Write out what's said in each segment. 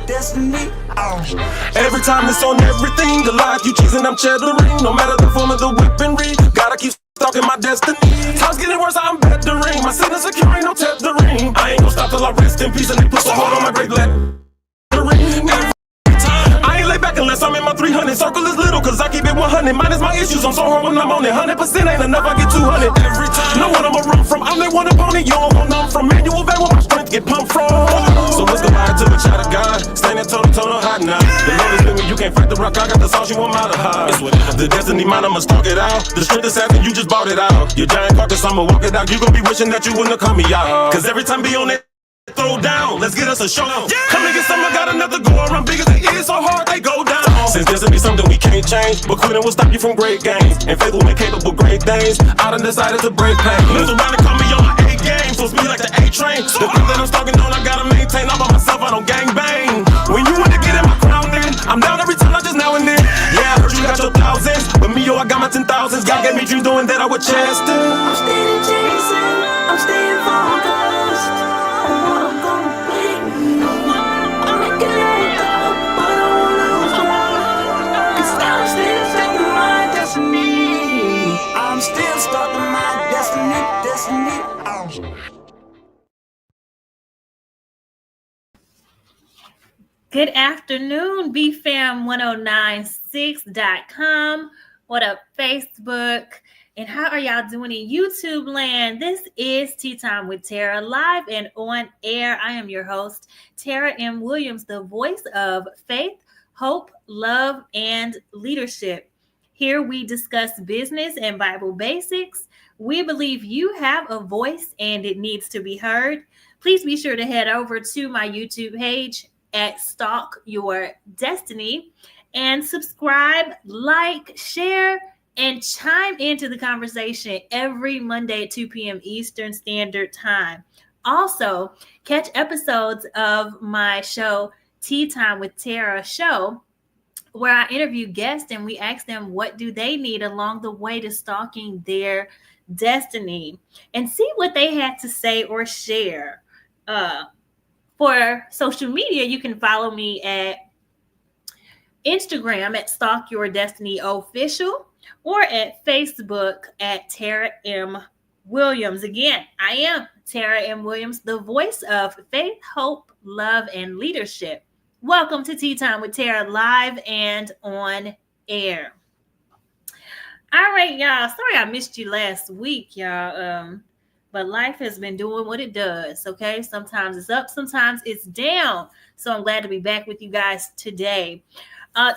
destiny. Every time it's on everything, the life you choosing, I'm cheddaring. No matter the form of the weaponry, gotta keep stalking my destiny. Time's getting worse, I'm bettering. My sin is secure, ain't no tethering. I ain't gonna stop till I rest in peace and they put a hold on my great lettering. I ain't lay back unless I'm in my 300. Circle is little, cause I keep it 100. Minus my issues, I'm so hard when I'm on it. 100% ain't enough, I get 200 every time. Know what I'ma run from, I'm that one opponent. You don't want none from manual vet where my strength get pumped from. So let's go back to the child of God. Standing toe to toe, no hot now. The Lord is with me, you can't fight the rock. I got the sauce, you want my to hide. The destiny mine, I'ma stalk it out. The strength is happening, you just bought it out. Your giant carcass, I'ma walk it out. You gon' be wishing that you wouldn't have come me out. Cause every time be on it, throw down, let's get us a show. Come and get some, I got another go around. Big as they is, so hard they go down. Since this will be something we can't change, but quitting will stop you from great gains, and faith will make capable great things. I done decided to break pain. Lives around and call me on my A game, so speed like the A train. The thing that I'm stalking on, I gotta maintain. I'm by myself, I don't gang bang. When you want to get in my crown, then I'm down every time, not just now and then. Yeah, I heard you got your thousands, but me, yo, I got my 10,000s. God gave me dreams doing that I would chest it. I'm steady chasing, I'm staying focused on what I'm gonna be. I'm making it go, but I won't lose hope, cause I'm still starting my destiny. I'm still starting my destiny. Good afternoon, BFAM 1096.com. What up, Facebook? And how are y'all doing in YouTube land? This is Tea Time with Tara, live and on air. I am your host, Tara M. Williams, the voice of faith, hope, love, and leadership. Here we discuss business and Bible basics. We believe you have a voice and it needs to be heard. Please be sure to head over to my YouTube page at Stalk Your Destiny and subscribe, like, share, and chime into the conversation every Monday at 2 p.m. Eastern Standard Time. Also, catch episodes of my show, Tea Time with Tara show, where I interview guests and we ask them what do they need along the way to stalking their destiny, and see what they had to say or share. For social media, you can follow me at Instagram at Stalk Your Destiny Official or at Facebook at Tara M. Williams. Again, I am Tara M. Williams, the voice of faith, hope, love, and leadership. Welcome to Tea Time with Tara, live and on air. All right, y'all. Sorry I missed you last week, y'all. But life has been doing what it does, okay? Sometimes it's up, sometimes it's down. So I'm glad to be back with you guys today.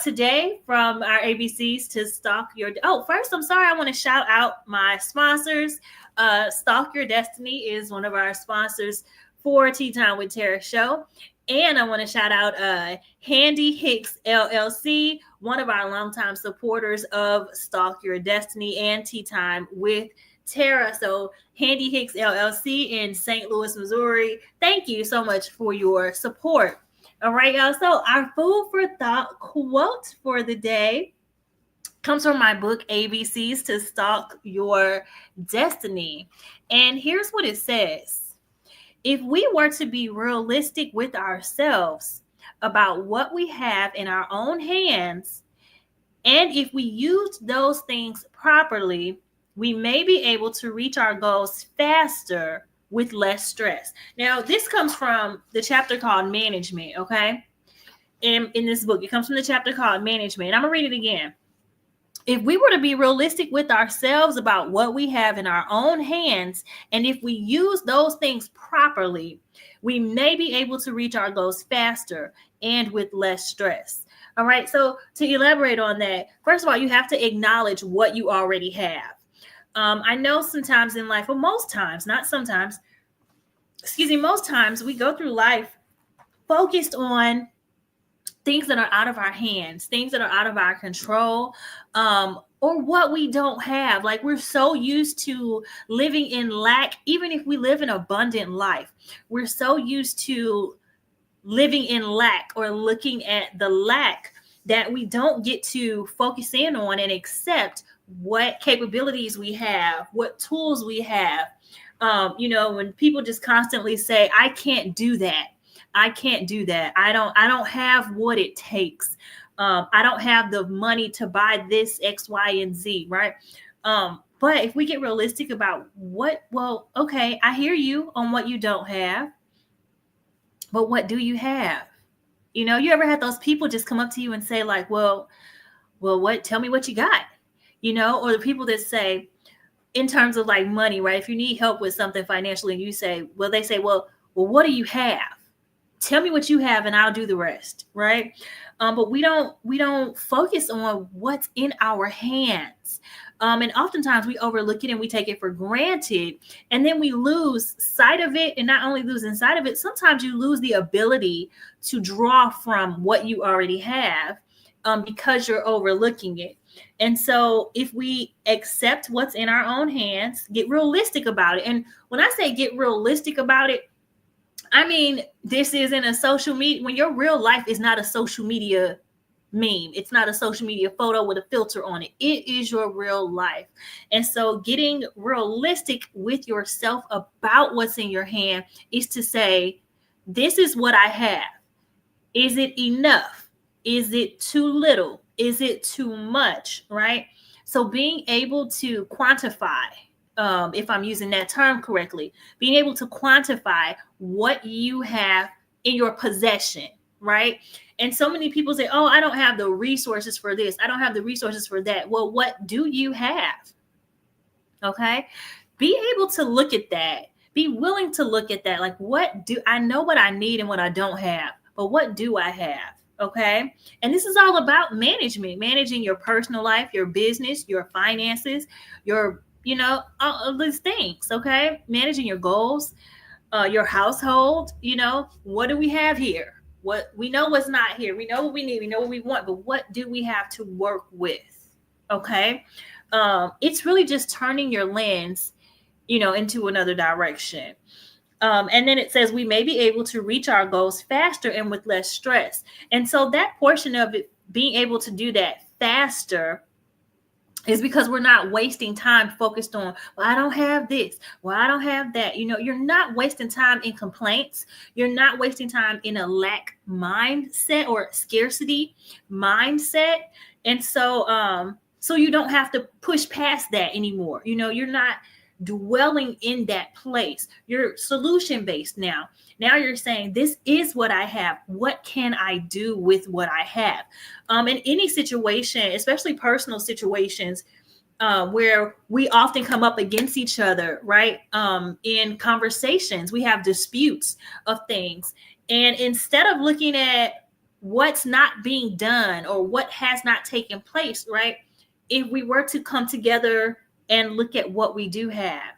Today, from our ABCs to Stalk Your... Oh, first, I'm sorry. I want to shout out my sponsors. Stalk Your Destiny is one of our sponsors for Tea Time with Tara show. And I want to shout out Handy Hicks LLC, one of our longtime supporters of Stalk Your Destiny and Tea Time with Tara. So Handy Hicks LLC in St. Louis, Missouri, thank you so much for your support. All right, y'all. So our food for thought quote for the day comes from my book, ABCs to Stalk Your Destiny. And here's what it says. If we were to be realistic with ourselves about what we have in our own hands, and if we used those things properly, we may be able to reach our goals faster with less stress. Now, this comes from the chapter called Management, okay? In this book, it comes from the chapter called Management. I'm going to read it again. If we were to be realistic with ourselves about what we have in our own hands, and if we use those things properly, we may be able to reach our goals faster and with less stress. All right, so to elaborate on that, first of all, you have to acknowledge what you already have. I know sometimes in life, well, most times, not sometimes, most times we go through life focused on things that are out of our hands, things that are out of our control, or what we don't have. Like, we're so used to living in lack, even if we live an abundant life. We're so used to living in lack or looking at the lack that we don't get to focus in on and accept what capabilities we have, what tools we have. When people just constantly say, I can't do that, I can't do that. I don't have what it takes. I don't have the money to buy this X, Y, and Z, right? But if we get realistic about well, okay, I hear you on what you don't have, but what do you have? You know, you ever had those people just come up to you and say like, what, tell me what you got, you know, or the people that say, in terms of like money, right? If you need help with something financially and you say, well, they say, well, what do you have? Tell me what you have and I'll do the rest, right? But we don't focus on what's in our hands. And oftentimes we overlook it and we take it for granted, and then we lose sight of it. And not only losing sight of it, sometimes you lose the ability to draw from what you already have, because you're overlooking it. And so if we accept what's in our own hands, get realistic about it. And when I say get realistic about it, I mean, this isn't a social media, when your real life is not a social media meme. It's not a social media photo with a filter on it. It is your real life. And so getting realistic with yourself about what's in your hand is to say, this is what I have. Is it enough? Is it too little? Is it too much? Right? So being able to quantify, if I'm using that term correctly, being able to quantify what you have in your possession, right? And so many people say, oh, I don't have the resources for this. I don't have the resources for that. Well, what do you have? Okay. Be able to look at that. Be willing to look at that. Like, what do I know what I need and what I don't have, but what do I have? Okay. And this is all about management, managing your personal life, your business, your finances, your, you know, all of these things. Okay. Managing your goals, your household, you know, what do we have here? What we know what's not here. We know what we need. We know what we want, but what do we have to work with? Okay. It's really just turning your lens, you know, into another direction. And then it says we may be able to reach our goals faster and with less stress. And so that portion of it, being able to do that faster, is because we're not wasting time focused on, well, I don't have this. Well, I don't have that. You know, you're not wasting time in complaints. You're not wasting time in a lack mindset or scarcity mindset. And so, so you don't have to push past that anymore. You know, you're not dwelling in that place. You're solution based now. Now you're saying, this is what I have. What can I do with what I have? In any situation, especially personal situations, where we often come up against each other, right? In conversations, we have disputes of things. And instead of looking at what's not being done or what has not taken place, right? If we were to come together and look at what we do have,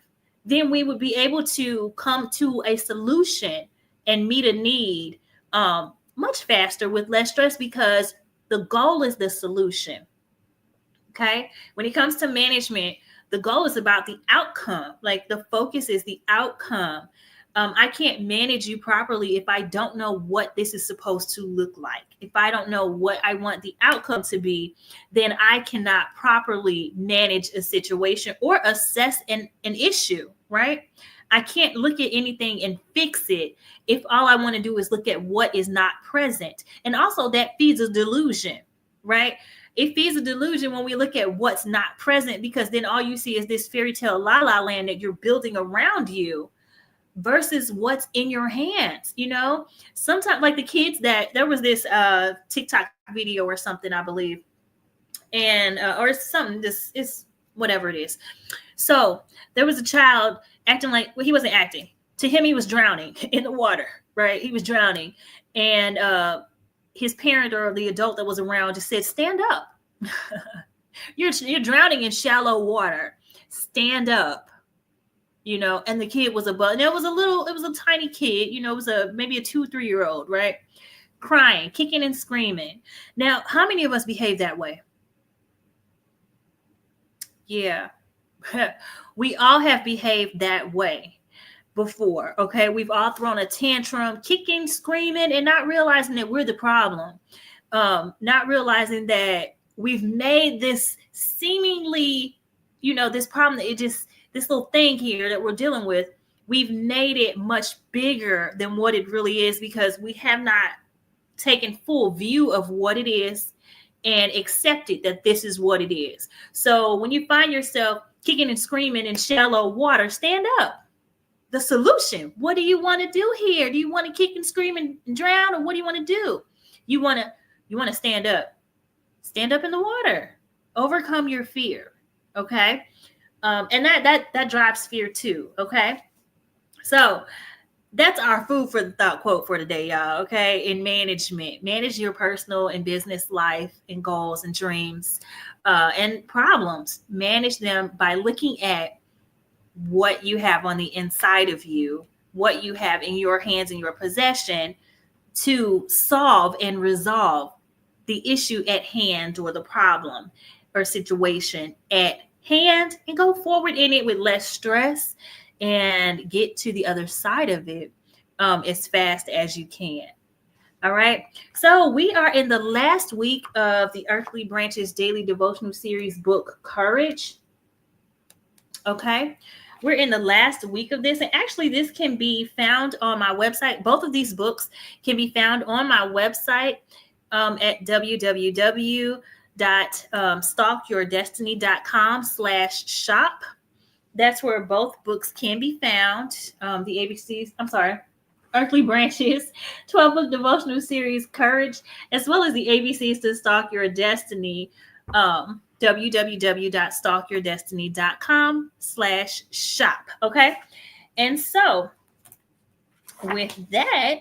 then we would be able to come to a solution and meet a need much faster with less stress, because the goal is the solution. Okay. When it comes to management, the goal is about the outcome. Like, the focus is the outcome. I can't manage you properly if I don't know what this is supposed to look like. If I don't know what I want the outcome to be, then I cannot properly manage a situation or assess an issue, right? I can't look at anything and fix it if all I want to do is look at what is not present. And also that feeds a delusion, right? It feeds a delusion when we look at what's not present, because then all you see is this fairy tale la la land that you're building around you, versus what's in your hands. You know, sometimes, like the kids, that there was this TikTok video or something, I believe, and or it's something, this is whatever it is. So there was a child acting like, well, he wasn't acting. To him, he was drowning in the water, right? He was drowning. And his parent or the adult that was around just said, stand up. You're drowning in shallow water. Stand up. You know, and the kid was above, and it was a tiny kid, you know, it was maybe a 2-3-year-old, right? Crying, kicking and screaming. Now, how many of us behave that way? Yeah. We all have behaved that way before. Okay. We've all thrown a tantrum, kicking, screaming, and not realizing that we're the problem. Not realizing that we've made this seemingly, you know, this problem that this little thing here that we're dealing with, we've made it much bigger than what it really is because we have not taken full view of what it is and accepted that this is what it is. So when you find yourself kicking and screaming in shallow water, stand up. The solution. What do you want to do here? Do you want to kick and scream and drown, or what do you want to do? You want to stand up. Stand up in the water. Overcome your fear. Okay. And that drives fear too. Okay. So that's our food for the thought quote for today, y'all. Okay. In management, manage your personal and business life and goals and dreams and problems. Manage them by looking at what you have on the inside of you, what you have in your hands and your possession to solve and resolve the issue at hand or the problem or situation at hand, and go forward in it with less stress and get to the other side of it as fast as you can. All right. So we are in the last week of the Earthly Branches Daily Devotional Series book, Courage. Okay. We're in the last week of this. And actually, this can be found on my website. Both of these books can be found on my website at www.stalkyourdestiny.com/shop. That's where both books can be found. The ABCs, Earthly Branches, 12-book devotional series, Courage, as well as the ABCs to Stalk Your Destiny. www.stalkyourdestiny.com/shop. Okay. And so with that,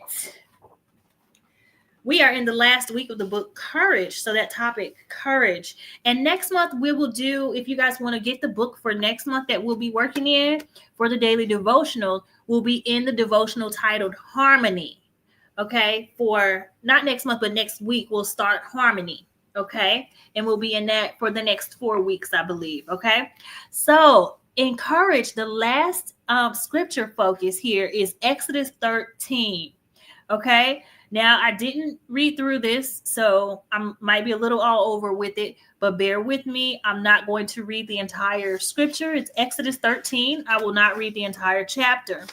we are in the last week of the book, Courage. So that topic, courage. And next month we will do, if you guys want to get the book for next month that we'll be working in for the daily devotional, will be in the devotional titled Harmony. Okay. For not next month, but next week, we'll start Harmony. Okay. And we'll be in that for the next 4 weeks, I believe. Okay. So encourage, the last scripture focus here is Exodus 13. Okay. Now, I didn't read through this, so I might be a little all over with it, but bear with me. I'm not going to read the entire scripture. It's Exodus 13. I will not read the entire chapter.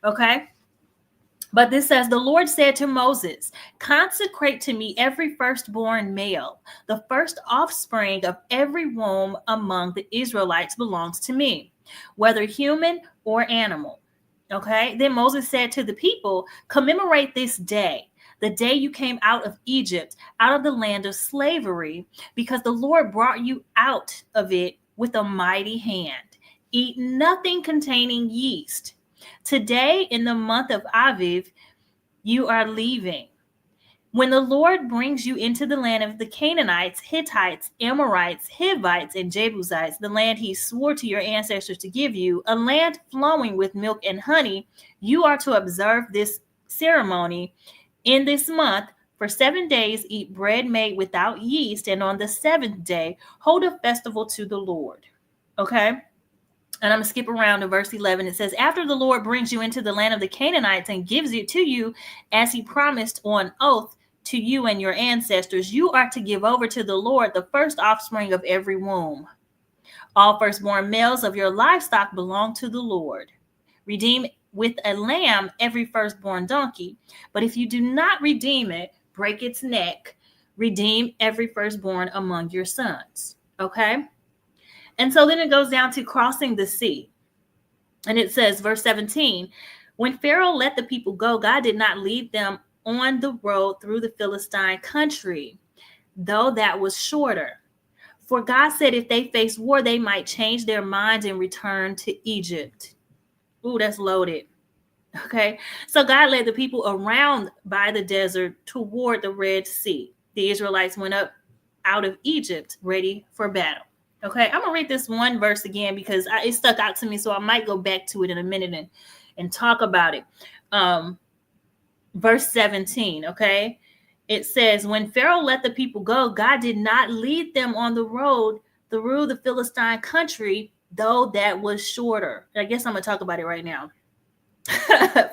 Okay. But this says, the Lord said to Moses, consecrate to me every firstborn male. The first offspring of every womb among the Israelites belongs to me, whether human or animal. Okay. Then Moses said to the people, commemorate this day, the day you came out of Egypt, out of the land of slavery, because the Lord brought you out of it with a mighty hand. Eat nothing containing yeast. Today, in the month of Aviv, you are leaving. When the Lord brings you into the land of the Canaanites, Hittites, Amorites, Hivites, and Jebusites, the land he swore to your ancestors to give you, a land flowing with milk and honey, you are to observe this ceremony in this month. For 7 days, eat bread made without yeast, and on the 7th day, hold a festival to the Lord. Okay? And I'm going to skip around to verse 11. It says, after the Lord brings you into the land of the Canaanites and gives it to you as he promised on oath to you and your ancestors, you are to give over to the Lord the first offspring of every womb. All firstborn males of your livestock belong to the Lord. Redeem with a lamb every firstborn donkey. But if you do not redeem it, break its neck. Redeem every firstborn among your sons. Okay? And so then it goes down to crossing the sea. And it says, verse 17, when Pharaoh let the people go, God did not lead them on the road through the Philistine country, though that was shorter. For God said if they faced war, they might change their minds and return to Egypt. Ooh, that's loaded. Okay. So God led the people around by the desert toward the Red Sea. The Israelites went up out of Egypt ready for battle. Okay, I'm going to read this one verse again because it stuck out to me, so I might go back to it in a minute and talk about it. Verse 17, okay? It says, when Pharaoh let the people go, God did not lead them on the road through the Philistine country, though that was shorter. I guess I'm going to talk about it right now.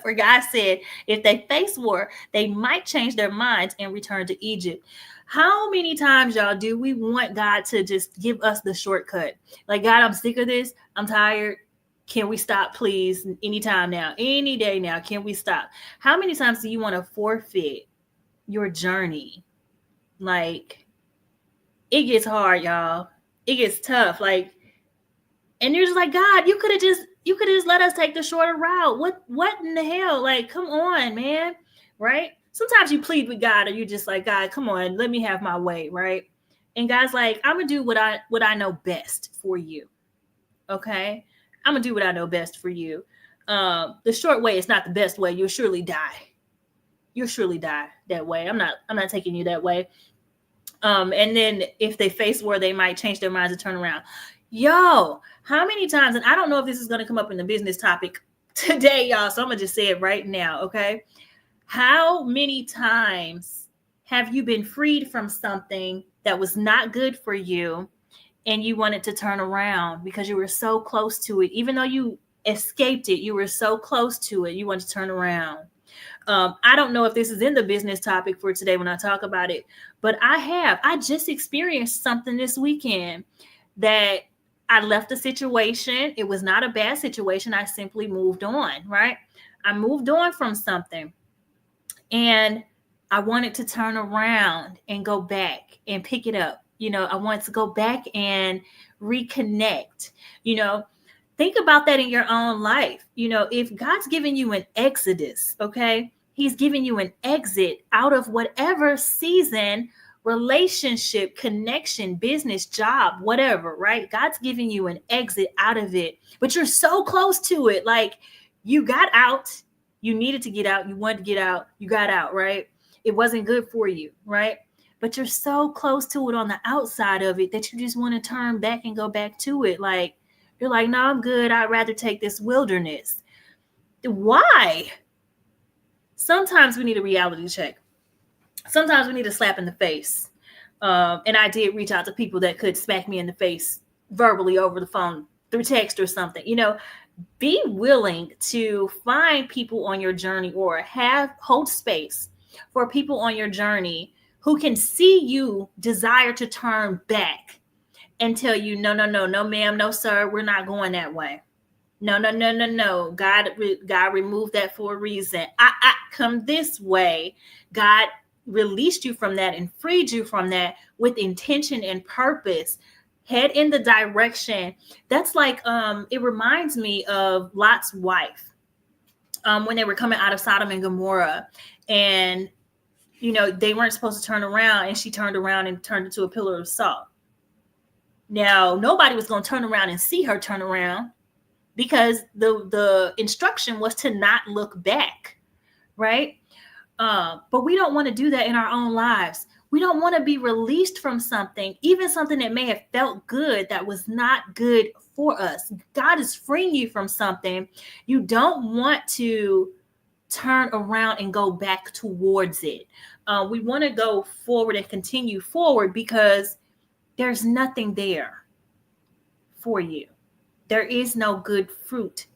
For God said, if they face war, they might change their minds and return to Egypt. How many times, y'all, do we want God to just give us the shortcut? Like, God, I'm sick of this. I'm tired. Can we stop, please? Anytime now, any day now, can we stop? How many times do you want to forfeit your journey? Like, it gets hard, y'all. It gets tough. Like, and you're just like, God, you could have just let us take the shorter route. What in the hell? Like, come on, man. Right? Sometimes you plead with God, or you're just like, God, come on, let me have my way, right? And God's like, I'm gonna do what I know best for you. Okay? I'm gonna do what I know best for you. The short way is not the best way. You'll surely die. You'll surely die that way. I'm not taking you that way. And then if they face war, they might change their minds and turn around. Yo, how many times, and I don't know if this is going to come up in the business topic today, y'all, so I'm going to just say it right now, okay? How many times have you been freed from something that was not good for you and you wanted to turn around because you were so close to it? Even though you escaped it, you were so close to it, you wanted to turn around. I don't know if this is in the business topic for today when I talk about it, but I just experienced something this weekend that I left a situation. It was not a bad situation. I simply moved on, right? I moved on from something and I wanted to turn around and go back and pick it up. I wanted to go back and reconnect, Think about that in your own life. If God's giving you an exodus, okay, he's giving you an exit out of whatever season, relationship, connection, business, job, whatever, right? God's giving you an exit out of it, but you're so close to it. Like, you got out, you needed to get out, you wanted to get out, you got out, right? It wasn't good for you, right? But you're so close to it on the outside of it that you just want to turn back and go back to it. Like, you're like, no, I'm good. I'd rather take this wilderness. Why? Sometimes we need a reality check. Sometimes we need a slap in the face. And I did reach out to people that could smack me in the face verbally over the phone, through text or something. Be willing to find people on your journey, or hold space for people on your journey who can see you desire to turn back and tell you, no, ma'am, no, sir, we're not going that way. No. God removed that for a reason. I come this way. God released you from that and freed you from that with intention and purpose. Head in the direction. That's like, it reminds me of Lot's wife, when they were coming out of Sodom and Gomorrah, and they weren't supposed to turn around, and she turned around and turned into a pillar of salt. Now, nobody was going to turn around and see her turn around, because the instruction was to not look back, right? But we don't want to do that in our own lives. We don't want to be released from something, even something that may have felt good, that was not good for us. God is freeing you from something. You don't want to turn around and go back towards it. We want to go forward and continue forward, because there's nothing there for you. There is no good fruit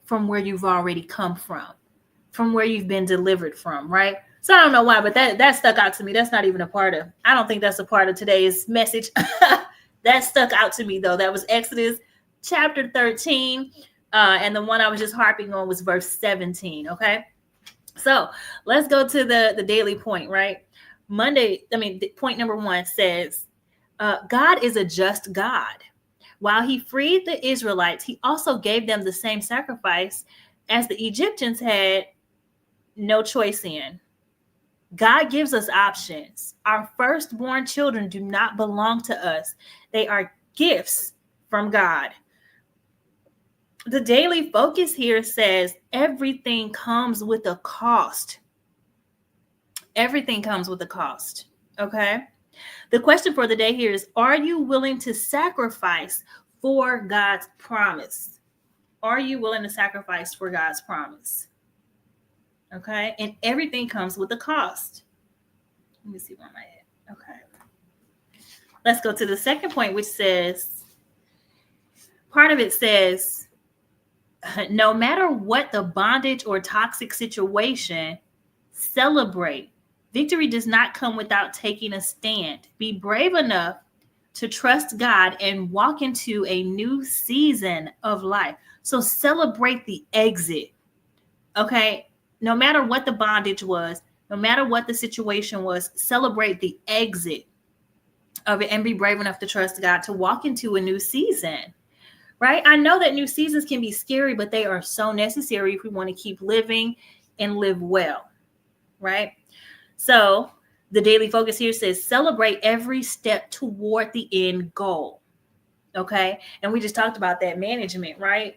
from where you've already come from where you've been delivered from, right? So I don't know why, but that stuck out to me. That's not even I don't think that's a part of today's message. That stuck out to me, though. That was Exodus chapter 13. And the one I was just harping on was verse 17, okay? So let's go to the daily point, right? Point number 1 says, God is a just God. While he freed the Israelites, he also gave them the same sacrifice as the Egyptians had no choice in. God gives us options. Our firstborn children do not belong to us. They are gifts from God. The daily focus here says everything comes with a cost. Everything comes with a cost, okay? The question for the day here is, are you willing to sacrifice for God's promise? Are you willing to sacrifice for God's promise? Okay. And everything comes with a cost. Let me see where am I at. Okay. Let's go to the second point, which says, part of it says, no matter what the bondage or toxic situation, celebrate. Victory does not come without taking a stand. Be brave enough to trust God and walk into a new season of life. So celebrate the exit. Okay. No matter what the bondage was, no matter what the situation was, celebrate the exit of it and be brave enough to trust God to walk into a new season. Right? I know that new seasons can be scary, but they are so necessary if we want to keep living and live well. Right? So the daily focus here says celebrate every step toward the end goal. Okay. And we just talked about that management, right?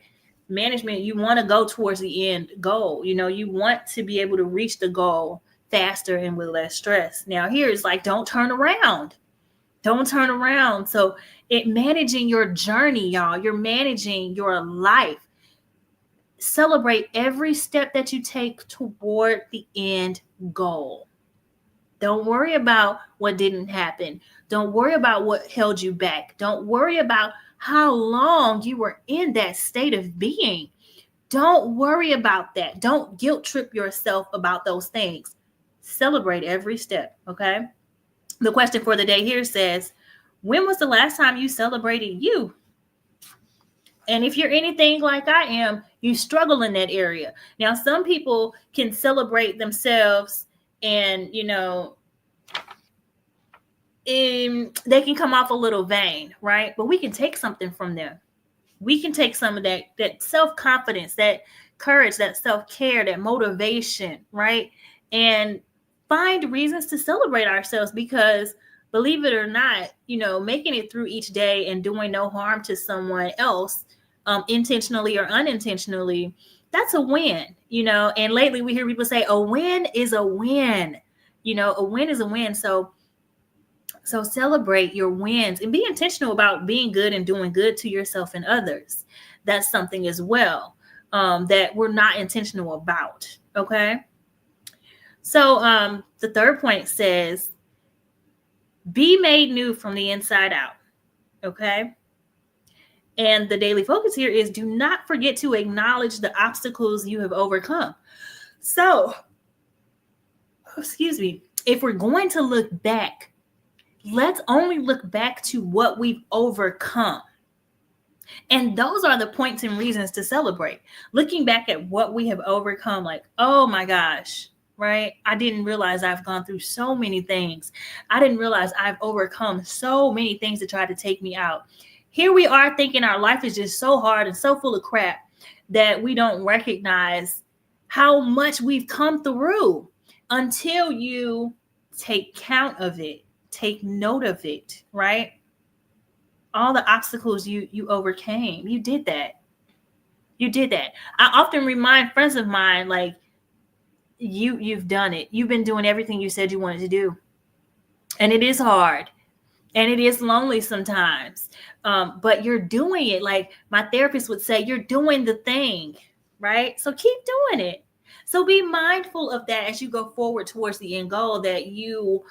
Management, you want to go towards the end goal. You know, you want to be able to reach the goal faster and with less stress. Now, here it's like, don't turn around. Don't turn around. So managing your journey, y'all, you're managing your life. Celebrate every step that you take toward the end goal. Don't worry about what didn't happen. Don't worry about what held you back. Don't worry about how long you were in that state of being. Don't worry about that. Don't guilt trip yourself about those things. Celebrate every step, okay? The question for the day here says, when was the last time you celebrated you? And if you're anything like I am, you struggle in that area. Now, some people can celebrate themselves and, you know, they can come off a little vain, right? But we can take something from them. We can take some of that self-confidence, that courage, that self-care, that motivation, right? And find reasons to celebrate ourselves because, believe it or not, you know, making it through each day and doing no harm to someone else, intentionally or unintentionally, that's a win, you know. And lately we hear people say a win is a win. You know, a win is a win. So celebrate your wins and be intentional about being good and doing good to yourself and others. That's something as well that we're not intentional about. Okay. So the third point says, be made new from the inside out. Okay. And the daily focus here is do not forget to acknowledge the obstacles you have overcome. So, excuse me, if we're going to look back, let's only look back to what we've overcome. And those are the points and reasons to celebrate. Looking back at what we have overcome, like, oh my gosh, right? I didn't realize I've gone through so many things. I didn't realize I've overcome so many things that tried to take me out. Here we are thinking our life is just so hard and so full of crap that we don't recognize how much we've come through until you take count of it, take note of it, right? All the obstacles you overcame, you did that. You did that. I often remind friends of mine, like, you've done it. You've been doing everything you said you wanted to do. And it is hard. And it is lonely sometimes. But you're doing it. Like my therapist would say, you're doing the thing, right? So keep doing it. So be mindful of that as you go forward towards the end goal, that you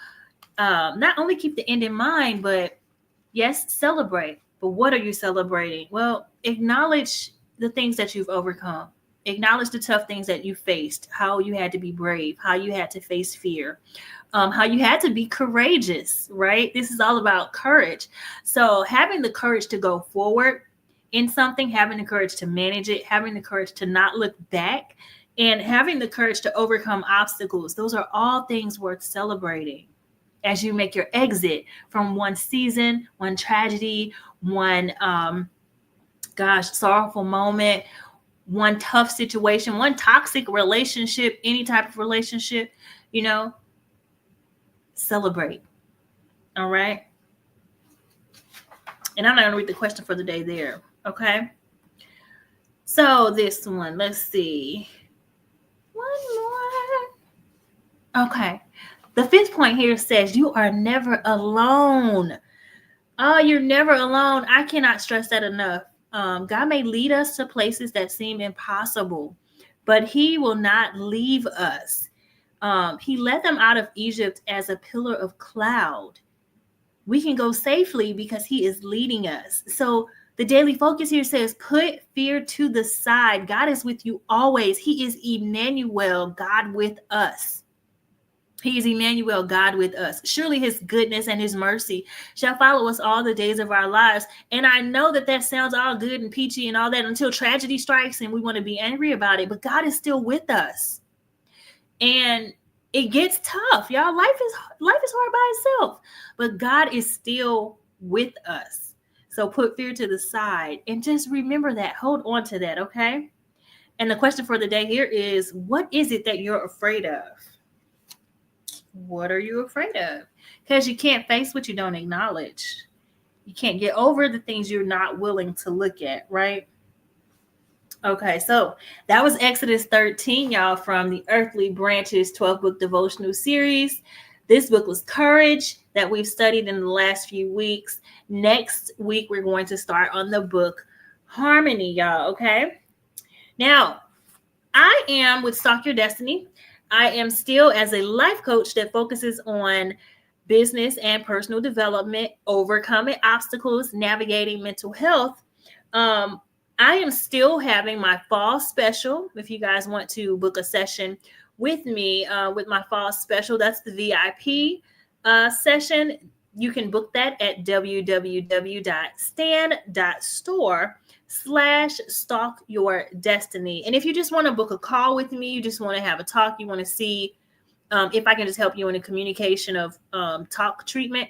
not only keep the end in mind, but yes, celebrate. But what are you celebrating? Well, acknowledge the things that you've overcome. Acknowledge the tough things that you faced, how you had to be brave, how you had to face fear, how you had to be courageous, right? This is all about courage. So having the courage to go forward in something, having the courage to manage it, having the courage to not look back, and having the courage to overcome obstacles, those are all things worth celebrating as you make your exit from one season, one tragedy, one, sorrowful moment, one tough situation, one toxic relationship, any type of relationship, you know, celebrate. All right. And I'm not going to read the question for the day there. Okay. So this one, let's see. One more. Okay. The fifth point here says you are never alone. Oh, you're never alone. I cannot stress that enough. God may lead us to places that seem impossible, but he will not leave us. He led them out of Egypt as a pillar of cloud. We can go safely because he is leading us. So the daily focus here says, put fear to the side. God is with you always. He is Emmanuel, God with us. He is Emmanuel, God with us. Surely his goodness and his mercy shall follow us all the days of our lives. And I know that that sounds all good and peachy and all that until tragedy strikes and we want to be angry about it. But God is still with us. And it gets tough, y'all. Life is hard by itself. But God is still with us. So put fear to the side and just remember that. Hold on to that, okay? And the question for the day here is, what is it that you're afraid of? What are you afraid of? Because you can't face what you don't acknowledge. You can't get over the things you're not willing to look at, right? Okay, so that was Exodus 13, y'all, from the Earthly Branches 12-book devotional series. This book was Courage that we've studied in the last few weeks. Next week, we're going to start on the book Harmony, y'all, okay? Now, I am with Stalk Your Destiny. I am still as a life coach that focuses on business and personal development, overcoming obstacles, navigating mental health. I am still having my fall special. If you guys want to book a session with me with my fall special, that's the VIP session. You can book that at www.stan.store/stalk your destiny. And if you just want to book a call with me, you just want to have a talk, you want to see if I can just help you in the communication of talk treatment,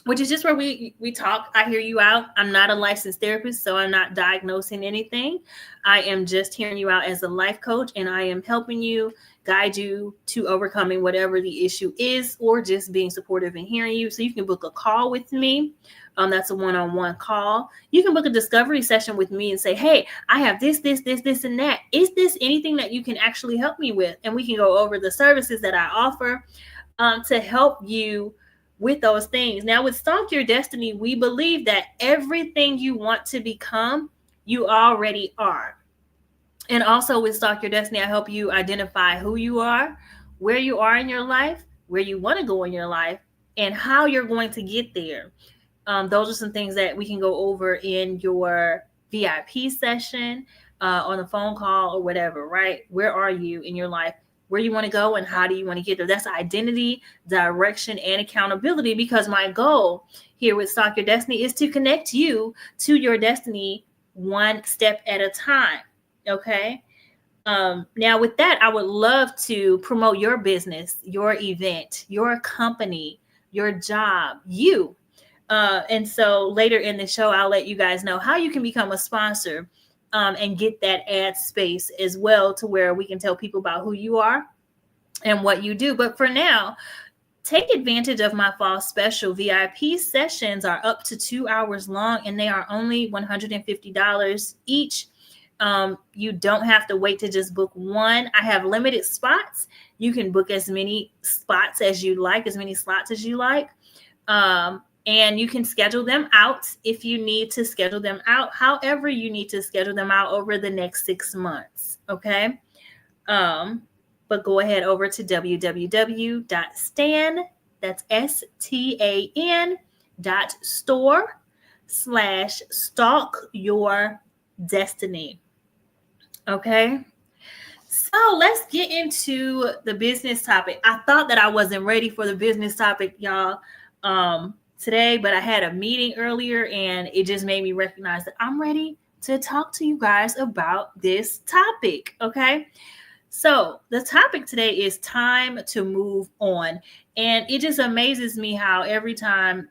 which is just where we talk. I hear you out. I'm not a licensed therapist, so I'm not diagnosing anything. I am just hearing you out as a life coach, and I am helping you, guide you to overcoming whatever the issue is, or just being supportive and hearing you. So you can book a call with me. That's a one-on-one call. You can book a discovery session with me and say, hey, I have this, and that. Is this anything that you can actually help me with? And we can go over the services that I offer to help you with those things. Now, with Stalk Your Destiny, we believe that everything you want to become, you already are. And also with Stalk Your Destiny, I help you identify who you are, where you are in your life, where you want to go in your life, and how you're going to get there. Those are some things that we can go over in your VIP session, on a phone call or whatever, right? Where are you in your life? Where you want to go and how do you want to get there? That's identity, direction, and accountability, because my goal here with Stalk Your Destiny is to connect you to your destiny one step at a time, okay? Now with that, I would love to promote your business, your event, your company, your job, you. And so later in the show, I'll let you guys know how you can become a sponsor and get that ad space as well, to where we can tell people about who you are and what you do. But for now, take advantage of my fall special. VIP sessions are up to 2 hours long, and they are only $150 each. You don't have to wait to just book one. I have limited spots. You can book as many spots as you like, as many slots as you like. And you can schedule them out if you need to schedule them out. However, you need to schedule them out over the next 6 months. Okay. But go ahead over to www.stan, that's STAN.store/stalk your destiny. Okay. So let's get into the business topic. I thought that I wasn't ready for the business topic, y'all. Today, but I had a meeting earlier and it just made me recognize that I'm ready to talk to you guys about this topic. Okay. So the topic today is time to move on. And it just amazes me how every time,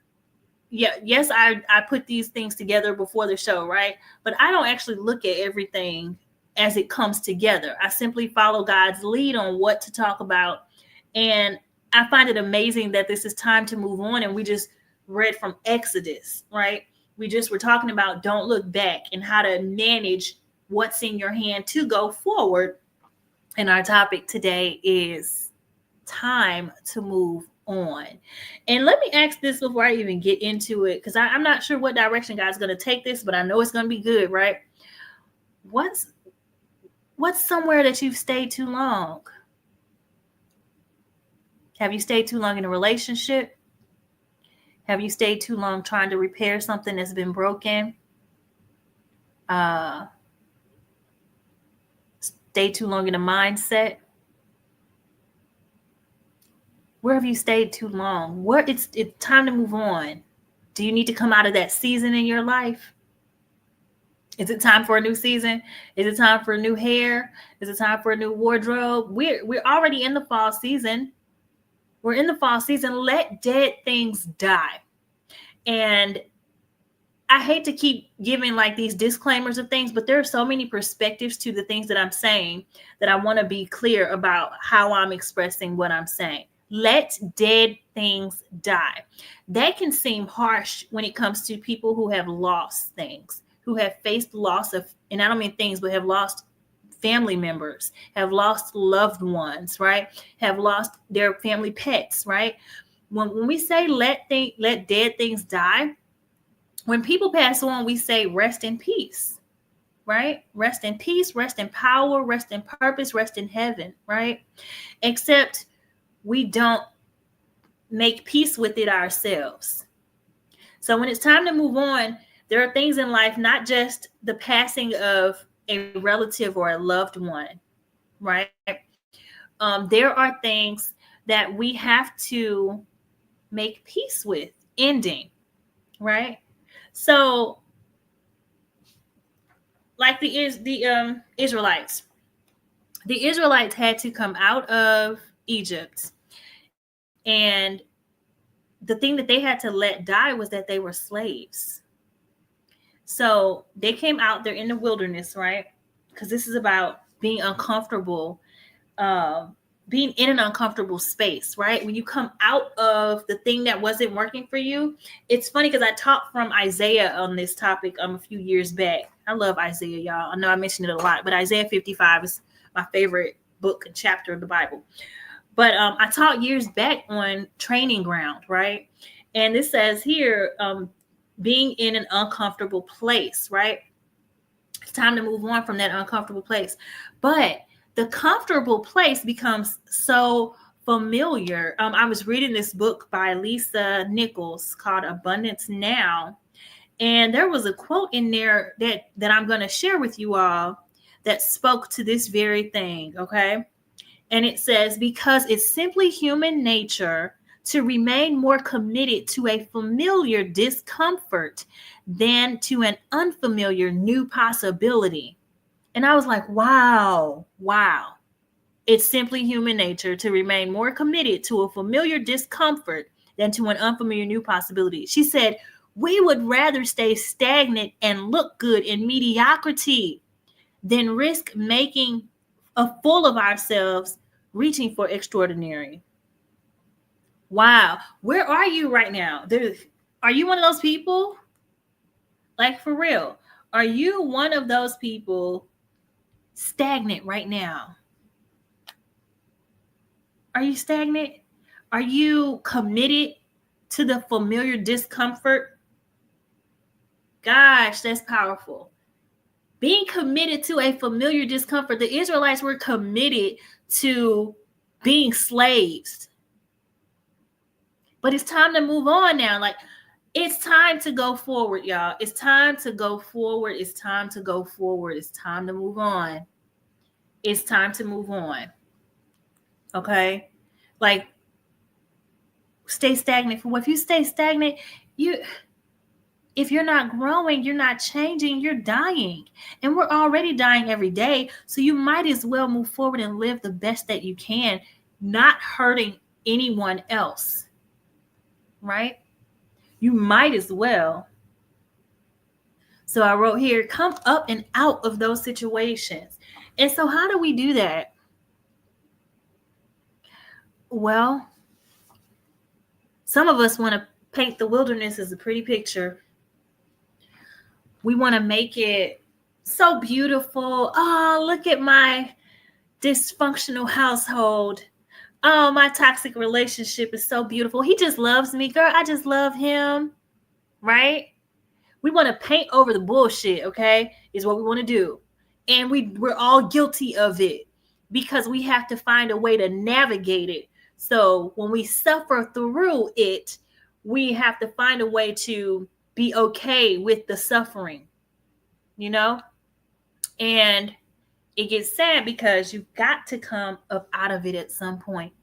yes, I put these things together before the show, right? But I don't actually look at everything as it comes together. I simply follow God's lead on what to talk about. And I find it amazing that this is time to move on. And we just read from Exodus, right? We just were talking about don't look back and how to manage what's in your hand to go forward. And our topic today is time to move on. And let me ask this before I even get into it, because I'm not sure what direction God's going to take this, but I know it's going to be good, right? What's somewhere that you've stayed too long? Have you stayed too long in a relationship? Have you stayed too long trying to repair something that's been broken? Stay too long in a mindset? Where have you stayed too long? It's time to move on. Do you need to come out of that season in your life? Is it time for a new season? Is it time for new hair? Is it time for a new wardrobe? We're already in the fall season. We're in the fall season. Let dead things die. And I hate to keep giving like these disclaimers of things, but there are so many perspectives to the things that I'm saying that I want to be clear about how I'm expressing what I'm saying. Let dead things die. That can seem harsh when it comes to people who have lost things, who have faced loss of, and I don't mean things, but have lost family members, have lost loved ones, right? Have lost their family pets, right? When we say let dead things die, when people pass on, we say rest in peace, right? Rest in peace, rest in power, rest in purpose, rest in heaven, right? Except we don't make peace with it ourselves. So when it's time to move on, there are things in life, not just the passing of a relative or a loved one, right? There are things that we have to make peace with ending, right? So, like the Israelites had to come out of Egypt, and the thing that they had to let die was that they were slaves. So they came out, they're in the wilderness, right? Because this is about being uncomfortable, being in an uncomfortable space, right? When you come out of the thing that wasn't working for you. It's funny because I talked from Isaiah on this topic a few years back. I love Isaiah, y'all. I know I mentioned it a lot, but Isaiah 55 is my favorite book and chapter of the Bible. But I taught years back on training ground, right? And this says here, being in an uncomfortable place, right? It's time to move on from that uncomfortable place. But the comfortable place becomes so familiar. I was reading this book by Lisa Nichols called Abundance Now. And there was a quote in there that I'm going to share with you all that spoke to this very thing, okay? And it says, because it's simply human nature to remain more committed to a familiar discomfort than to an unfamiliar new possibility. And I was like, wow. It's simply human nature to remain more committed to a familiar discomfort than to an unfamiliar new possibility. She said, we would rather stay stagnant and look good in mediocrity than risk making a fool of ourselves reaching for extraordinary. Wow. Where are you right now? Are you one of those people? Like, for real. Are you one of those people stagnant right now? Are you stagnant? Are you committed to the familiar discomfort? Gosh, that's powerful. Being committed to a familiar discomfort. The Israelites were committed to being slaves. But it's time to move on now. Like, it's time to go forward, y'all. It's time to go forward. It's time to go forward. It's time to move on. It's time to move on. Okay? Like, stay stagnant. For what? If you stay stagnant, if you're not growing, you're not changing, you're dying. And we're already dying every day. So you might as well move forward and live the best that you can, not hurting anyone else. Right? You might as well. So I wrote here, come up and out of those situations. And so how do we do that? Well, some of us want to paint the wilderness as a pretty picture. We want to make it so beautiful. Oh, look at my dysfunctional household. Oh, my toxic relationship is so beautiful. He just loves me. Girl, I just love him. Right? We want to paint over the bullshit, okay? Is what we want to do. And we're all guilty of it because we have to find a way to navigate it. So when we suffer through it, we have to find a way to be okay with the suffering, you know? And it gets sad because you've got to come up out of it at some point.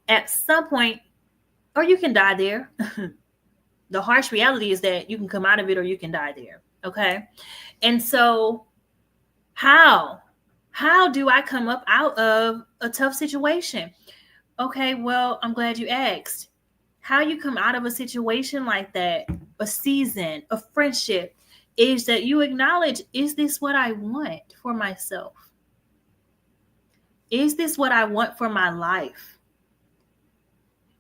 At some point, or you can die there. The harsh reality is that you can come out of it or you can die there. Okay. And so how do I come up out of a tough situation? Okay, well, I'm glad you asked. How you come out of a situation like that, a season, a friendship, is that you acknowledge, is this what I want for myself? Is this what I want for my life?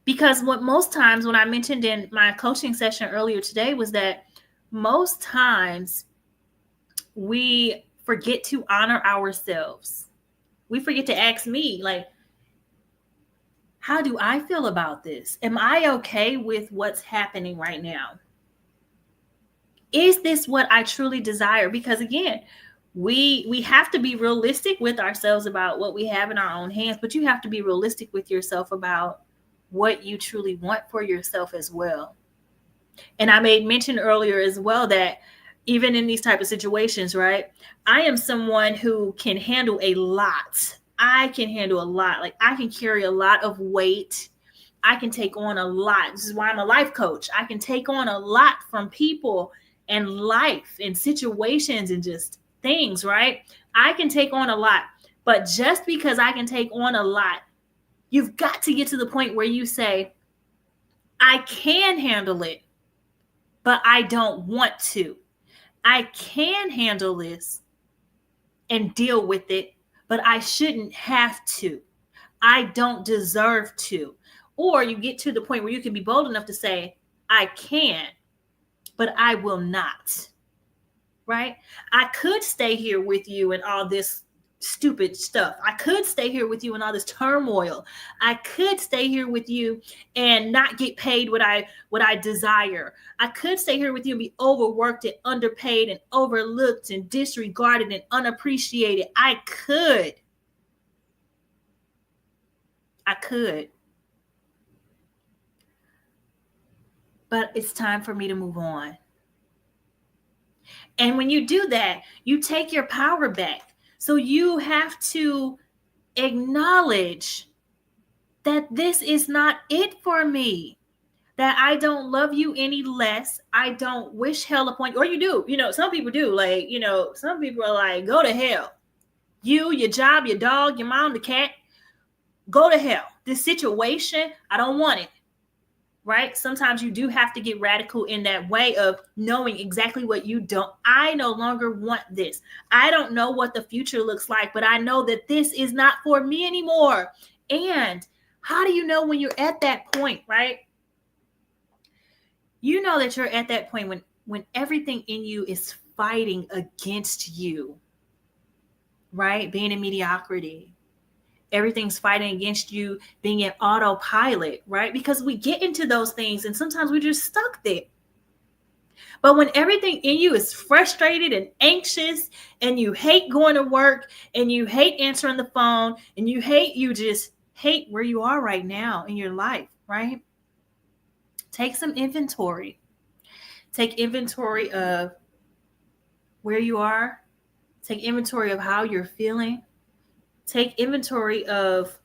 Because what most times, when I mentioned in my coaching session earlier today, was that most times we forget to honor ourselves. We forget to ask me, like, how do I feel about this? Am I okay with what's happening right now? Is this what I truly desire? Because again, we have to be realistic with ourselves about what we have in our own hands, but you have to be realistic with yourself about what you truly want for yourself as well. And I made mention earlier as well that even in these type of situations, right? I am someone who can handle a lot. I can handle a lot. Like, I can carry a lot of weight. I can take on a lot. This is why I'm a life coach. I can take on a lot from people and life and situations and just things, right? I can take on a lot. But just because I can take on a lot, you've got to get to the point where you say, I can handle it, but I don't want to. I can handle this and deal with it, but I shouldn't have to. I don't deserve to. Or you get to the point where you can be bold enough to say, I can, but I will not. Right? I could stay here with you and all this stupid stuff. I could stay here with you and all this turmoil. I could stay here with you and not get paid what I desire. I could stay here with you and be overworked and underpaid and overlooked and disregarded and unappreciated. I could. But it's time for me to move on. And when you do that, you take your power back. So you have to acknowledge that this is not it for me, that I don't love you any less. I don't wish hell upon you. Or you do. Some people do. Like, some people are like, go to hell. You, your job, your dog, your mom, the cat, go to hell. This situation, I don't want it. Right? Sometimes you do have to get radical in that way of knowing exactly what you don't. I no longer want this. I don't know what the future looks like, but I know that this is not for me anymore. And how do you know when you're at that point, right? You know that you're at that point when everything in you is fighting against you, right? Being in mediocrity. Everything's fighting against you being an autopilot, right? Because we get into those things and sometimes we're just stuck there. But when everything in you is frustrated and anxious and you hate going to work and you hate answering the phone and you just hate where you are right now in your life, right? Take some inventory. Take inventory of where you are. Take inventory of how you're feeling. Take inventory of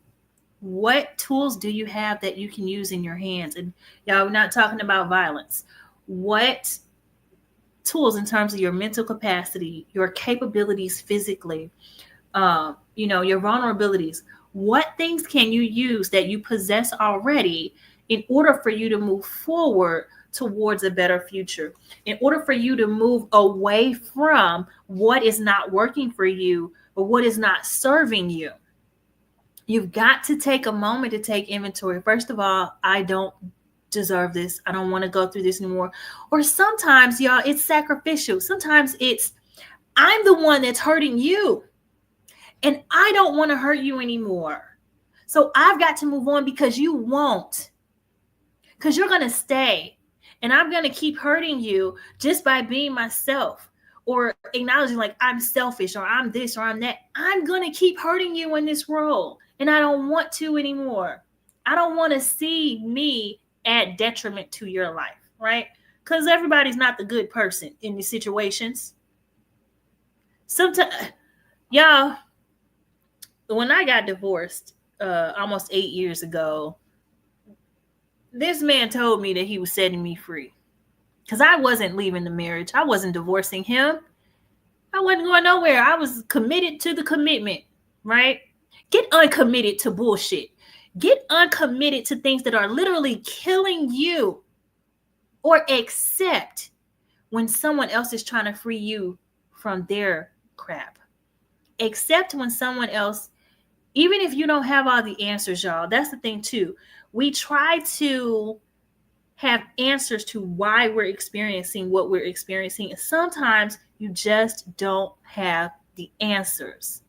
what tools do you have that you can use in your hands. And y'all, we're not talking about violence. What tools in terms of your mental capacity, your capabilities physically, your vulnerabilities, what things can you use that you possess already in order for you to move forward towards a better future, in order for you to move away from what is not working for you or what is not serving you? You've got to take a moment to take inventory. First of all, I don't deserve this. I don't want to go through this anymore. Or sometimes, y'all, it's sacrificial. Sometimes it's, I'm the one that's hurting you and I don't want to hurt you anymore. So I've got to move on because you won't. Because you're going to stay. And I'm going to keep hurting you just by being myself or acknowledging like I'm selfish or I'm this or I'm that. I'm going to keep hurting you in this role. And I don't want to anymore. I don't want to see me add detriment to your life, right? Because everybody's not the good person in these situations. Sometimes, y'all, when I got divorced almost 8 years ago, This man told me that he was setting me free because I wasn't leaving the marriage. I wasn't divorcing him. I wasn't going nowhere. I was committed to the commitment, right? Get uncommitted to bullshit. Get uncommitted to things that are literally killing you, or accept when someone else is trying to free you from their crap. Accept when someone else, even if you don't have all the answers, y'all, that's the thing too. We try to have answers to why we're experiencing what we're experiencing. And sometimes you just don't have the answers.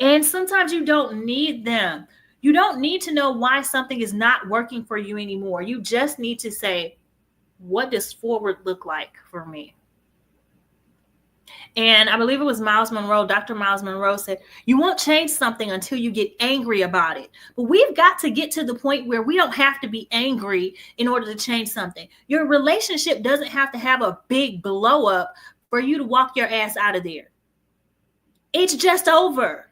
And sometimes you don't need them. You don't need to know why something is not working for you anymore. You just need to say, what does forward look like for me? And I believe it was Miles Monroe, Dr. Miles Monroe said, you won't change something until you get angry about it. But we've got to get to the point where we don't have to be angry in order to change something. Your relationship doesn't have to have a big blow up for you to walk your ass out of there. It's just over.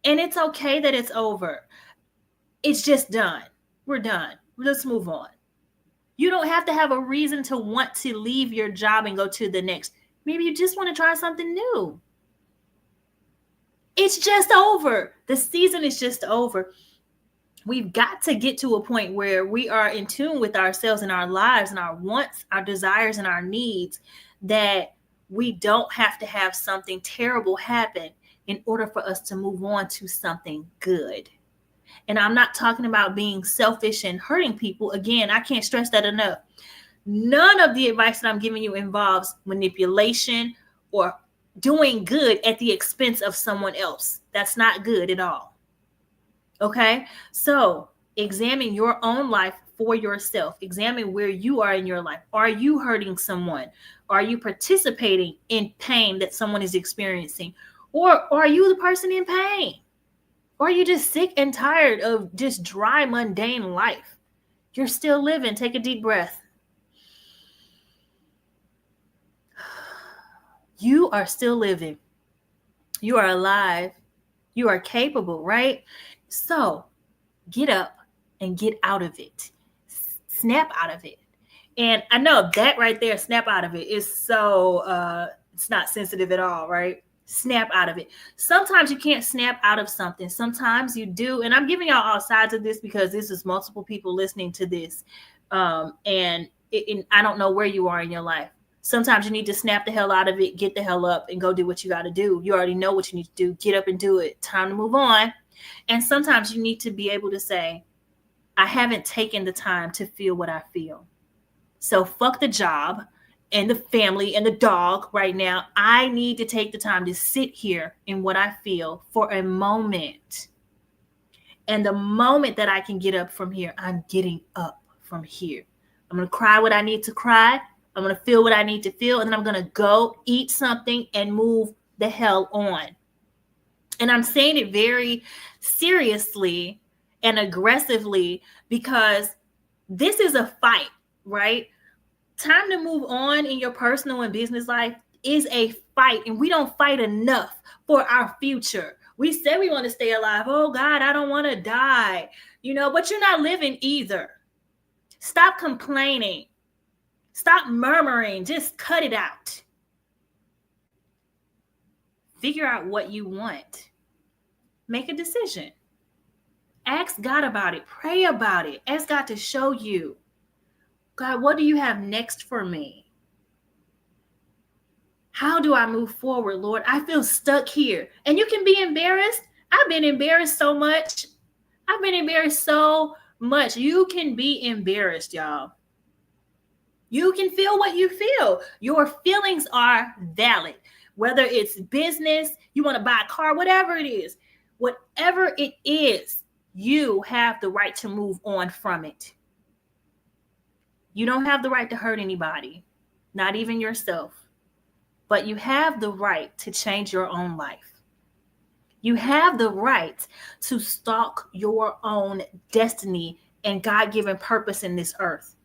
And it's okay that it's over. It's just done. We're done. Let's move on. You don't have to have a reason to want to leave your job and go to the next. Maybe you just want to try something new. It's just over. The season is just over. We've got to get to a point where we are in tune with ourselves and our lives and our wants, our desires, and our needs, that we don't have to have something terrible happen in order for us to move on to something good. And I'm not talking about being selfish and hurting people. Again, I can't stress that enough. None of the advice that I'm giving you involves manipulation or doing good at the expense of someone else. That's not good at all. Okay? So examine your own life for yourself. Examine where you are in your life. Are you hurting someone? Are you participating in pain that someone is experiencing? Or are you the person in pain? Or are you just sick and tired of just dry, mundane life? You're still living. Take a deep breath. You are still living. You are alive. You are capable, right? So get up and get out of it. Snap out of it. And I know that right there, snap out of it, is so, it's not sensitive at all, right? Snap out of it. Sometimes you can't snap out of something. Sometimes you do. And I'm giving y'all all sides of this because this is multiple people listening to this. And I don't know where you are in your life. Sometimes you need to snap the hell out of it, get the hell up and go do what you got to do. You already know what you need to do. Get up and do it. Time to move on. And sometimes you need to be able to say, I haven't taken the time to feel what I feel. So fuck the job and the family and the dog right now. I need to take the time to sit here in what I feel for a moment. And the moment that I can get up from here, I'm getting up from here. I'm going to cry what I need to cry. I'm going to feel what I need to feel. And then I'm going to go eat something and move the hell on. And I'm saying it very seriously and aggressively because this is a fight, right? Time to move on in your personal and business life is a fight. And we don't fight enough for our future. We say we want to stay alive. Oh God, I don't want to die. But you're not living either. Stop complaining. Stop murmuring. Just cut it out. Figure out what you want. Make a decision. Ask God about it. Pray about it. Ask God to show you. God, what do you have next for me? How do I move forward, Lord? I feel stuck here. And you can be embarrassed. I've been embarrassed so much. You can be embarrassed, y'all. You can feel what you feel. Your feelings are valid. Whether it's business, you want to buy a car, whatever it is, you have the right to move on from it. You don't have the right to hurt anybody, not even yourself. But you have the right to change your own life. You have the right to stalk your own destiny and God-given purpose in this earth.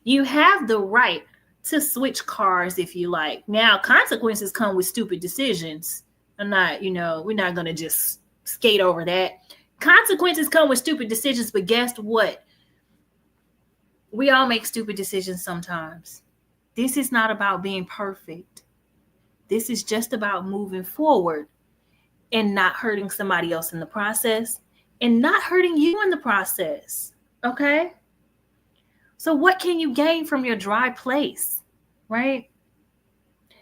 You have the right to switch cars if you like. Now, consequences come with stupid decisions. We're not going to just skate over that. Consequences come with stupid decisions, but guess what? We all make stupid decisions sometimes. This is not about being perfect. This is just about moving forward and not hurting somebody else in the process and not hurting you in the process. Okay? So, what can you gain from your dry place? Right?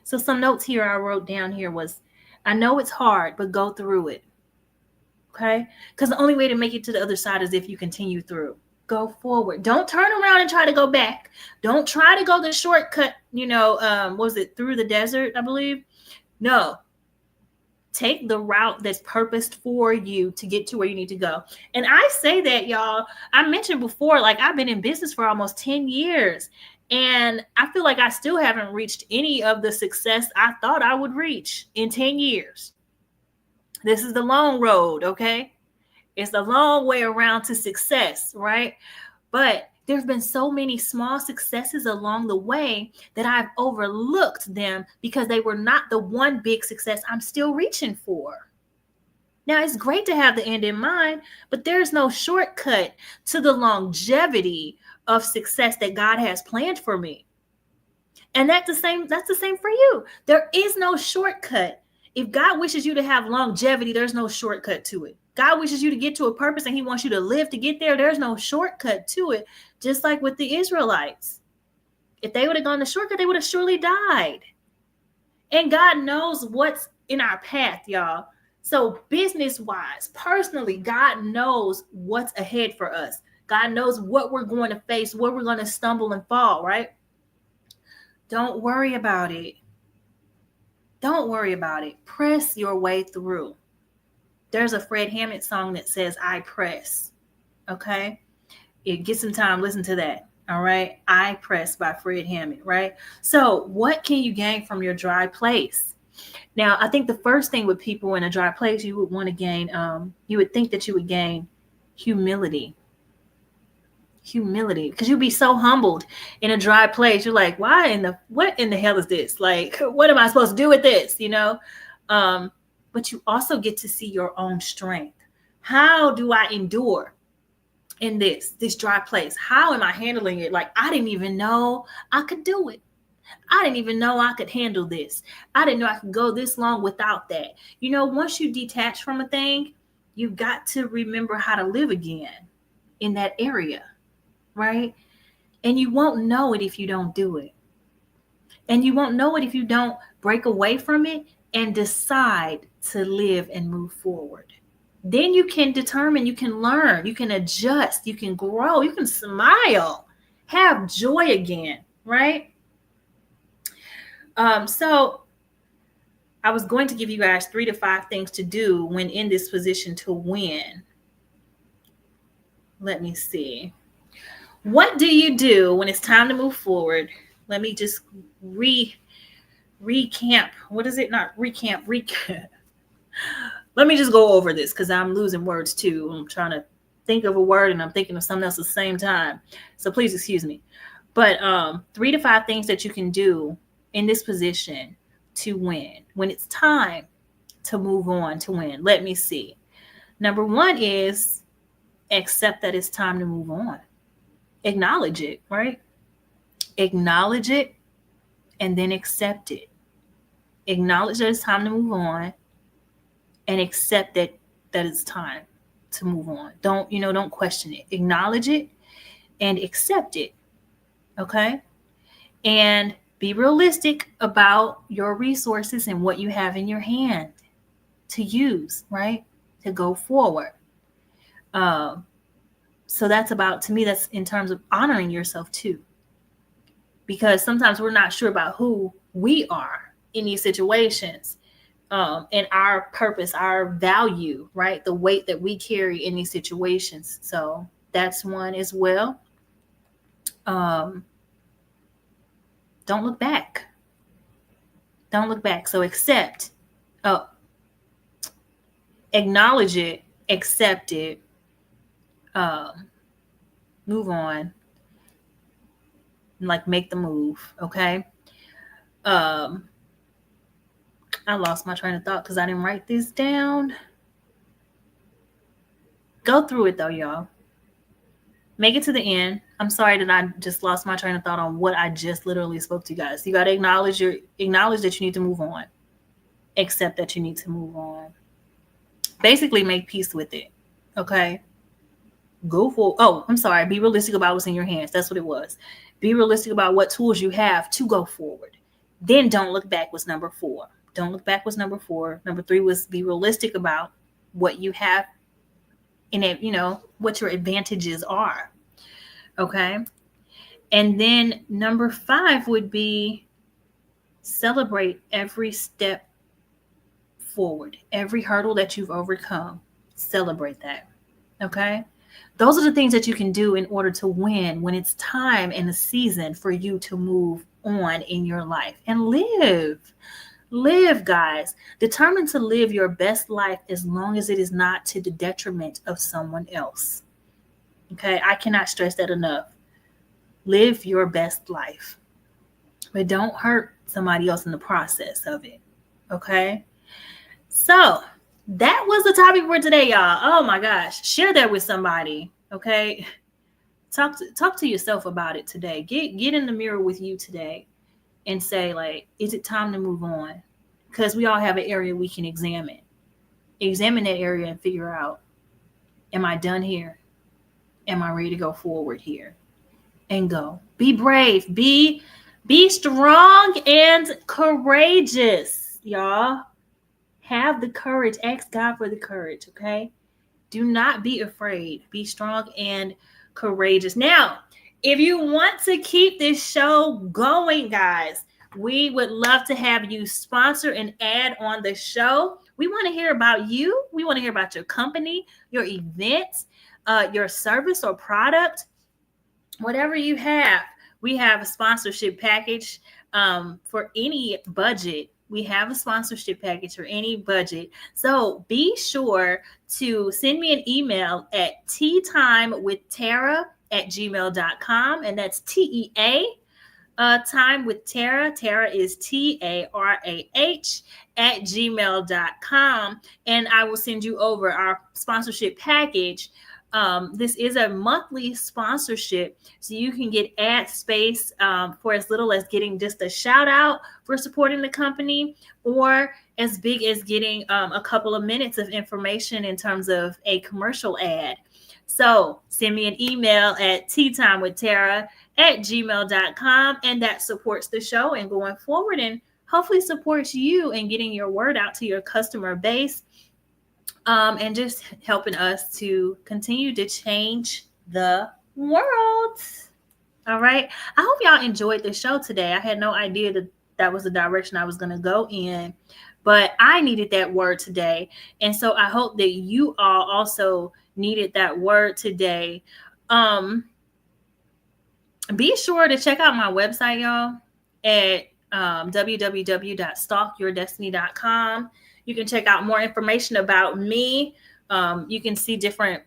So, some notes here I wrote down here was, I know it's hard, but go through it. Okay? Because the only way to make it to the other side is if you continue through. Go forward. Don't turn around and try to go back. Don't try to go the shortcut, what was it, through the desert, I believe? No. Take the route that's purposed for you to get to where you need to go. And I say that, y'all, I mentioned before, like, I've been in business for almost 10 years. And I feel like I still haven't reached any of the success I thought I would reach in 10 years. This is the long road, okay? It's a long way around to success, right? But there's been so many small successes along the way that I've overlooked them because they were not the one big success I'm still reaching for. Now, it's great to have the end in mind, but there's no shortcut to the longevity of success that God has planned for me. And that's the same for you. There is no shortcut. If God wishes you to have longevity, there's no shortcut to it. God wishes you to get to a purpose and he wants you to live to get there. There's no shortcut to it. Just like with the Israelites. If they would have gone the shortcut, they would have surely died. And God knows what's in our path, y'all. So business-wise, personally, God knows what's ahead for us. God knows what we're going to face, where we're going to stumble and fall, right? Don't worry about it. Don't worry about it. Press your way through. There's a Fred Hammond song that says, I press. Okay? Get some time, listen to that. All right? I Press by Fred Hammond, right? So what can you gain from your dry place? Now, I think the first thing with people in a dry place, you would want to gain, you would think that you would gain humility. Humility, because you'd be so humbled in a dry place. You're like, what in the hell is this? Like, what am I supposed to do with this? But you also get to see your own strength. How do I endure in this dry place? How am I handling it? Like, I didn't even know I could do it. I didn't even know I could handle this. I didn't know I could go this long without that. Once you detach from a thing, you've got to remember how to live again in that area, right? And you won't know it if you don't do it. And you won't know it if you don't break away from it and decide to live and move forward. Then you can determine, you can learn, you can adjust, you can grow, you can smile, have joy again, right? So I was going to give you guys 3 to 5 things to do when in this position to win. Let me see. What do you do when it's time to move forward? Let me just recap. What is it? Not recap. Let me just go over this because I'm losing words too. I'm trying to think of a word and I'm thinking of something else at the same time. So please excuse me. But 3 to 5 things that you can do in this position to win when it's time to move on to win. Let me see. Number 1 is accept that it's time to move on. Acknowledge it, right? Acknowledge it and then accept it. Acknowledge that it's time to move on and accept that it's time to move on. Don't question it. Acknowledge it and accept it. Okay? And be realistic about your resources and what you have in your hand to use, right? To go forward. So that's to me, that's in terms of honoring yourself too. Because sometimes we're not sure about who we are in these situations, and our purpose, our value, right? The weight that we carry in these situations. So that's one as well. Don't look back. Don't look back. So acknowledge it, accept it, move on, like make the move. Okay. I lost my train of thought because I didn't write this down. Go through it though, y'all. Make it to the end. I'm sorry that I just lost my train of thought on what I just literally spoke to you guys. You got to acknowledge that you need to move on. Accept that you need to move on. Basically make peace with it. Okay? Go for I'm sorry, be realistic about what's in your hands. That's what it was. Be realistic about what tools you have to go forward. Then don't look back was number 4. Don't look back was number 4. Number 3 was be realistic about what you have in it, what your advantages are. Okay? And then number 5 would be celebrate every step forward, every hurdle that you've overcome. Celebrate that. Okay? Those are the things that you can do in order to win when it's time and a season for you to move on in your life and live. Live, guys. Determined to live your best life as long as it is not to the detriment of someone else. Okay? I cannot stress that enough. Live your best life, but don't hurt somebody else in the process of it. Okay? So that was the topic for today, y'all. Oh my gosh. Share that with somebody. Okay? Talk to yourself about it today. Get in the mirror with you today and say, like, is it time to move on? Because we all have an area we can examine. Examine that area and figure out, am I done here? Am I ready to go forward here? And go. Be brave. Be strong and courageous, y'all. Have the courage. Ask God for the courage, okay? Do not be afraid. Be strong and courageous. Now, if you want to keep this show going, guys, we would love to have you sponsor an ad on the show. We want to hear about you. We want to hear about your company, your event, your service or product, whatever you have. We have a sponsorship package for any budget. We have a sponsorship package for any budget. So be sure to send me an email at teatimewithtara@gmail.com. And that's TEA. Time with Tara. Tara is TARAH @gmail.com. And I will send you over our sponsorship package. This is a monthly sponsorship, so you can get ad space for as little as getting just a shout out for supporting the company, or as big as getting a couple of minutes of information in terms of a commercial ad. So send me an email at teatimewithtara@gmail.com, and that supports the show and going forward, and hopefully supports you in getting your word out to your customer base. And just helping us to continue to change the world. All right. I hope y'all enjoyed the show today. I had no idea that was the direction I was going to go in, but I needed that word today. And so I hope that you all also needed that word today. Be sure to check out my website, y'all, at www.stalkyourdestiny.com. You can check out more information about me. You can see different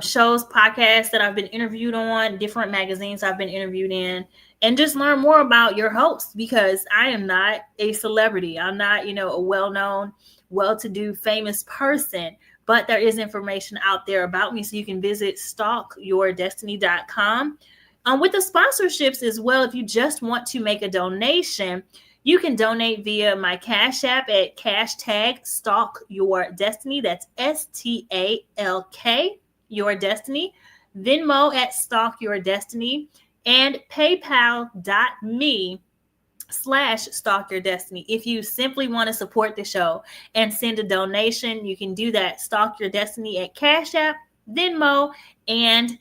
shows, podcasts that I've been interviewed on, different magazines I've been interviewed in, and just learn more about your host, because I am not a celebrity. I'm not, a well-known, well-to-do, famous person, but there is information out there about me. So you can visit stalkyourdestiny.com. With the sponsorships as well, if you just want to make a donation, you can donate via my Cash App at #StalkYourDestiny. That's STALK, Your Destiny. Venmo at StalkYourDestiny, and PayPal.me/StalkYourDestiny. If you simply want to support the show and send a donation, you can do that. Stalk Your Destiny at Cash App, Venmo, and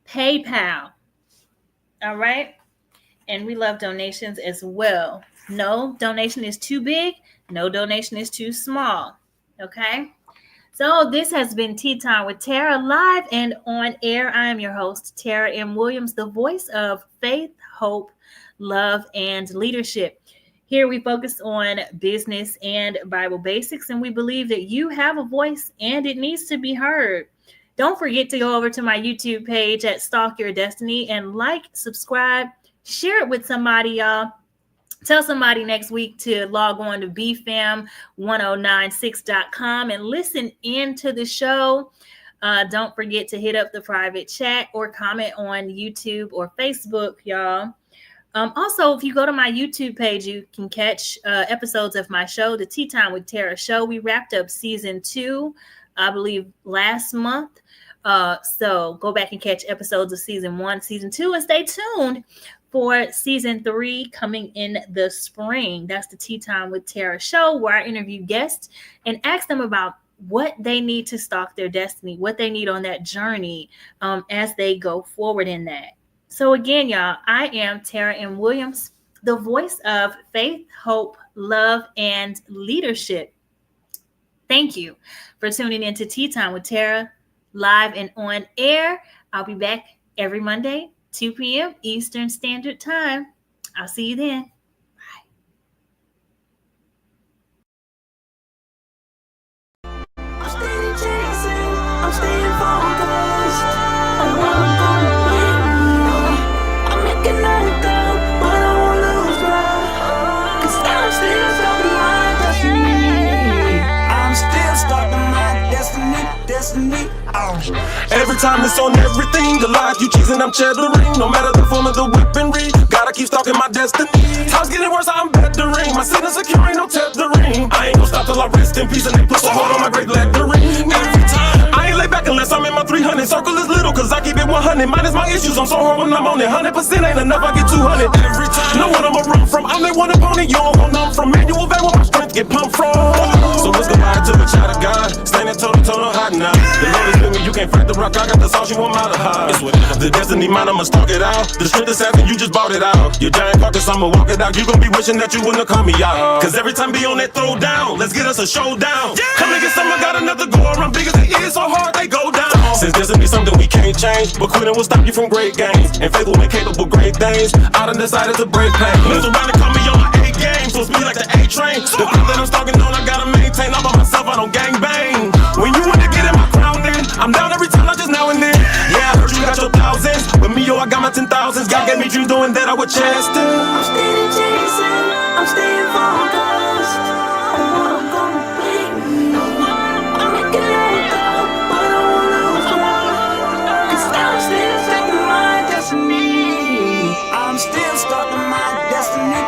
PayPal. All right. And we love donations as well. No donation is too big. No donation is too small. Okay. So this has been Tea Time with Tara, live and on air. I am your host, Tara M. Williams, the voice of faith, hope, love, and leadership. Here we focus on business and Bible basics, and we believe that you have a voice and it needs to be heard. Don't forget to go over to my YouTube page at Stalk Your Destiny and like, subscribe, share it with somebody, y'all. Tell somebody next week to log on to BFAM1096.com and listen into the show. Don't forget to hit up the private chat or comment on YouTube or Facebook, y'all. Also, if you go to my YouTube page, you can catch episodes of my show, the Tea Time with Tara show. We wrapped up season 2, I believe, last month. So go back and catch episodes of season 1, season 2, and stay tuned for season 3 coming in the spring. That's the Tea Time with Tara show, where I interview guests and ask them about what they need to stalk their destiny, what they need on that journey as they go forward in that. So again, y'all, I am Tara M. Williams, the voice of faith, hope, love, and leadership. Thank you for tuning in to Tea Time with Tara, live and on air. I'll be back every Monday, 2 p.m. Eastern Standard Time. I'll see you then. I'm steady chasing, I'm staying focused on what I'm gonna be. I'm making that down, but I won't lose ground. 'Cause I'm still starting my destiny. I'm still starting my destiny. Every time it's on everything, the life you chasing, I'm cheddering. No matter the form of the weaponry, gotta keep stalking my destiny. Time's getting worse, I'm bettering. My sin is secure, ain't no tethering. I ain't gonna stop till I rest in peace and they put a hold on my great lettering. Every time, I ain't lay back unless I'm in my 300. Circle is little, cause I keep it 100. Minus my issues, I'm so hard when I'm on it. 100% ain't enough, I get 200. Every time, know what I'ma run from. I'm that one opponent, you don't want none from. Manual van where my strength get pumped from. So let's go back to the child of God. Standing toe to toe, no hiding now. The Lord is with me, you can't fight the rock. I got the sauce, you want to hide. It's whatever. The destiny mine, I'ma stalk it out. The strength is having, you just bought it out. Your giant carcass, I'ma walk it out. You gon' be wishing that you wouldn't have called me out. Cause every time be on that throw down, let's get us a showdown. Come and get someone, got another go around. Big as it is, so hard they go down. Since destiny something we can't change, but quitting will stop you from great gains. And faith will make capable great things. I done decided to break pain. Move around and call me on my A game. So speed like the A train. The thing that I'm stalking on, I gotta maintain. I'm by myself, I don't gang bang. When you want to get in my crown, then I'm down every time, not just now and then. Yeah, I heard you got your thousands, but me, yo, I got my 10,000s. God gave me dreams doing that, I would chase them. I'm steady chasing, I'm staying focused on what I'm gonna be. I'm making that down, but I won't lose ground. 'Cause I'm still starting my destiny. I'm still starting my destiny.